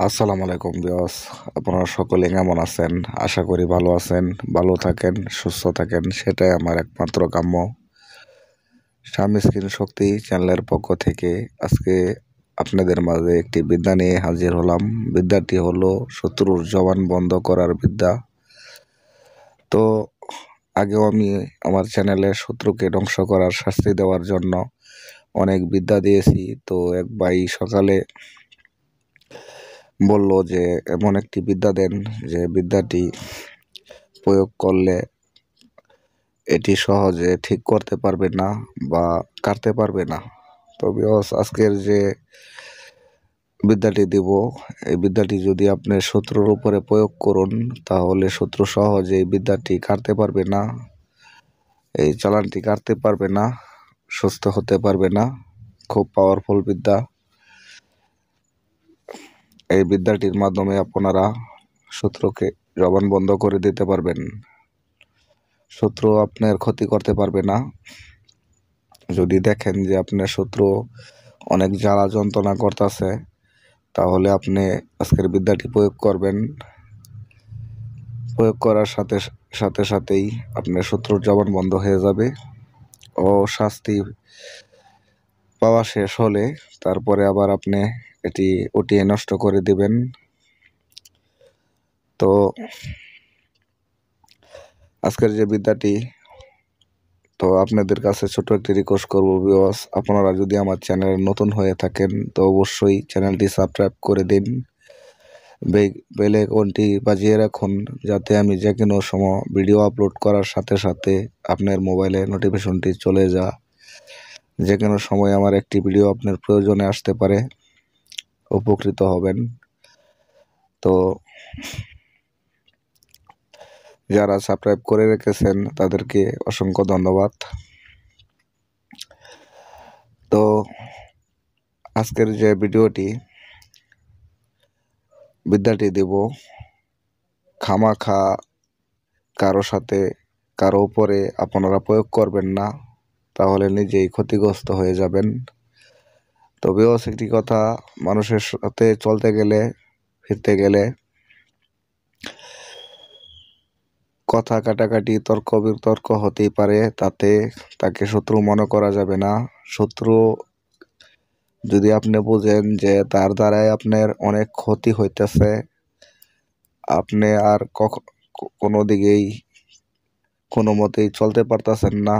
আসসালামু আলাইকুম বিয়স, আপনারা সকলে কেমন আছেন? আশা করি ভালো আছেন, ভালো থাকেন, সুস্থ থাকেন, সেটাই আমার একমাত্র কাম্য। স্বামী স্ক্রিন শক্তি চ্যানেলের পক্ষ থেকে আজকে আপনাদের মাঝে একটি বিদ্যা নিয়ে হাজির হলাম। বিদ্যাটি হলো শত্রুর জবান বন্ধ করার বিদ্যা। তো আগেও আমি আমার চ্যানেলে শত্রুকে ধ্বংস করার শাস্তি দেওয়ার জন্য অনেক বিদ্যা দিয়েছি। তো এক ভাই সকালে বলল যে এমন একটি বিদ্যা দেন যে বিদ্যাটি প্রয়োগ করলে এটি সহজে ঠিক করতে পারবে না বা কাটতে পারবে না। তো আজকের যে বিদ্যাটি দিব, এই বিদ্যাটি যদি আপনি শত্রুর উপরে প্রয়োগ করুন তাহলে শত্রু সহজে এই বিদ্যাটি কাটতে পারবে না, এই চালানটি কাটতে পারবে না, সুস্থ হতে পারবে না। খুব পাওয়ারফুল বিদ্যা। এই বিদ্যাটির মাধ্যমে আপনারা শত্রুকে জবান বন্ধ করে দিতে পারবেন। শত্রু আপনার ক্ষতি করতে পারবে না। যদি দেখেন যে আপনার শত্রু অনেক জ্বালা যন্ত্রণা করতেছে, তাহলে আপনি আজকের বিদ্যাটি প্রয়োগ করবেন। প্রয়োগ করার সাথে সাথেই আপনার শত্রুর জবান বন্ধ হয়ে যাবে ও শাস্তি পাওয়া শেষ হলে তারপরে আবার আপনি এটি উঠিয়ে নষ্ট করে দিবেন। তো আজকের যে বিদ্যাটি, তো আপনাদের কাছে ছোট একটি রিকোয়েস্ট করবো ভিউয়ার্স, আপনারা যদি আমার চ্যানেলে নতুন হয়ে থাকেন তো অবশ্যই চ্যানেলটি সাবস্ক্রাইব করে দিন, বেল আইকনটি বাজিয়ে রাখুন, যাতে আমি যে কোনো সময় ভিডিও আপলোড করার সাথে সাথে আপনার মোবাইলে নোটিফিকেশনটি চলে যায়। যে কোনো সময় আমার একটি ভিডিও আপনার প্রয়োজনে আসতে পারে, উপকৃত হবেন। তো যারা সাবস্ক্রাইব করে রেখেছেন তাদেরকে অসংখ্য ধন্যবাদ। তো আজকের যে বিদ্যাটি দেব, খামাখা কারো উপরে আপনারা প্রয়োগ করবেন না, তাহলে নিজেই ক্ষতিগ্রস্ত হয়ে যাবেন। তবেও একটি কথা, মানুষের সাথে চলতে গেলে ফিরতে গেলে কথা কাটাকাটি তর্ক বিতর্ক হতেই পারে, তাতে তাকে শত্রু মনে করা যাবে না। শত্রু যদি আপনি বুঝেন যে তার দ্বারাই আপনার অনেক ক্ষতি হইতেছে, আপনি আর কোনো দিকেই কোনো মতেই চলতে পারতেছেন না,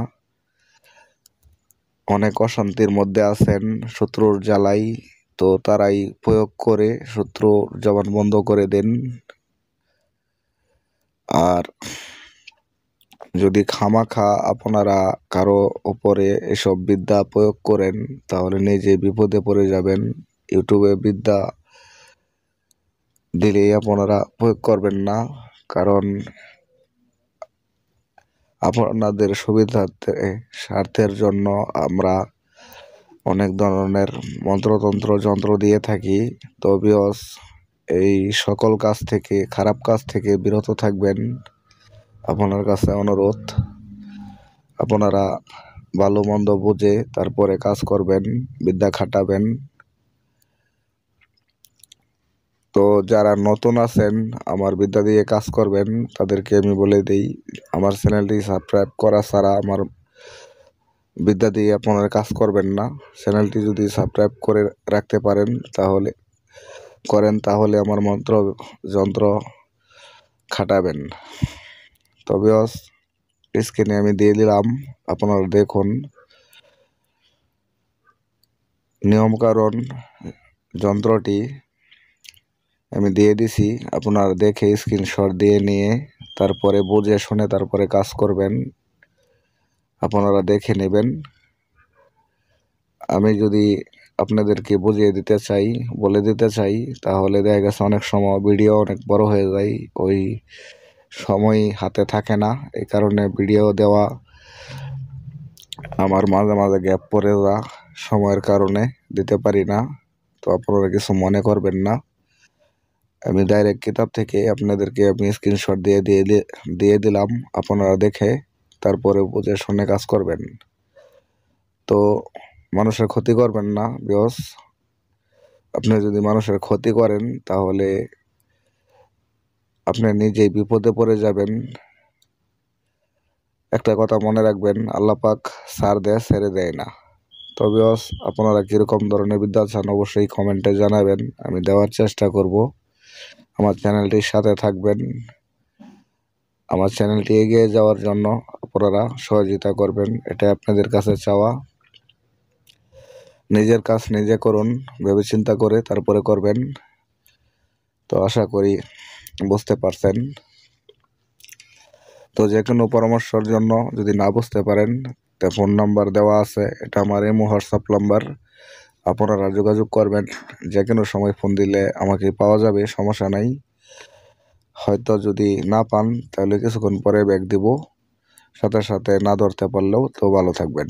অনেক অশান্তির মধ্যে আছেন শত্রুর জ্বালাই, তো তারাই প্রয়োগ করে শত্রুর জবান বন্ধ করে দেন। আর যদি খামাখা আপনারা কারো উপরে এসব বিদ্যা প্রয়োগ করেন তাহলে নিজে বিপদে পড়ে যাবেন। ইউটিউবে বিদ্যা দিলেই আপনারা প্রয়োগ করবেন না, কারণ আপনাদের সুবিধার্থে স্বার্থের জন্য আমরা অনেক ধরনের যন্ত্র দিয়ে থাকি। তো ভিউয়ার্স, এই সকল কাজ থেকে, খারাপ কাজ থেকে বিরত থাকবেন। আপনার কাছে অনুরোধ, আপনারা ভালো মন্দ বুঝে তারপরে কাজ করবেন, বিদ্যা খাটাবেন। তো যারা নতুন আছেন আমার বিদ্যা দিয়ে কাজ করবেন, তাদেরকে আমি বলে দিই, আমার চ্যানেলটি সাবস্ক্রাইব করা ছাড়া আমার বিদ্যা দিয়ে আপনারা কাজ করবেন না। চ্যানেলটি যদি সাবস্ক্রাইব করে রাখতে পারেন তাহলে আমার যন্ত্র খাটাবেন। তবে স্ক্রিনে আমি দিয়ে দিলাম, আপনারা দেখুন। নিয়মকানুন যন্ত্রটি আমি দিয়ে দিছি, আপনারা দেখে স্ক্রিনশট দিয়ে নিয়ে তারপরে বুঝে শুনে তারপরে কাজ করবেন। আপনারা দেখে নেবেন। আমি যদি আপনাদেরকে বুঝিয়ে দিতে চাই, বলে দিতে চাই, তাহলে দেখা গেছে অনেক সময় ভিডিও অনেক বড় হয়ে যায়, ওই সময় হাতে থাকে না, এই কারণে ভিডিও দেওয়া আমার মাঝে মাঝে গ্যাপ পড়ে সময়ের কারণে দিতে পারি না। তো আপনারা কিছু মনে করবেন না, আমি ডাইরেক্ট কিতাব থেকে আপনাদেরকে আমি স্ক্রিনশট দিয়ে দিলাম, আপনারা দেখে তারপরে বুঝে শুনে কাজ করবেন। তো মানুষের ক্ষতি করবেন না বিকজ আপনি যদি মানুষের ক্ষতি করেন তাহলে আপনি নিজেই বিপদে পড়ে যাবেন। একটা কথা মনে রাখবেন, আল্লাহ পাক ছাড় দেয়, ছেড়ে দেয় না। তবে আপনারা কীরকম ধরনের বিদ্যা চান অবশ্যই কমেন্টে জানাবেন, আমি দেওয়ার চেষ্টা করব। আমার চ্যানেলটির সাথে থাকবেন। আমার চ্যানেলটি এগিয়ে যাওয়ার জন্য আপনারা সহযোগিতা করবেন, এটা আপনাদের কাছে চাওয়া। নিজের কাজ নিজে করুন, ভেবে চিন্তা করে তারপরে করবেন। তো আশা করি বুঝতে পারছেন। তো যে কোনো পরামর্শের জন্য যদি না বুঝতে পারেন, তো ফোন নাম্বার দেওয়া আছে, এটা আমার ইমো হোয়াটসঅ্যাপ নাম্বার। আপনারা যোগাযোগ করবেন, যে কোনো সময় ফোন দিলে আমাকে পাওয়া যাবে, সমস্যা নাই। হয়তো যদি না পান তাহলে কিছুক্ষণ পরে ব্যাক দিব, সাথে সাথে না ধরতে পারলেও তো ভালো থাকবেন।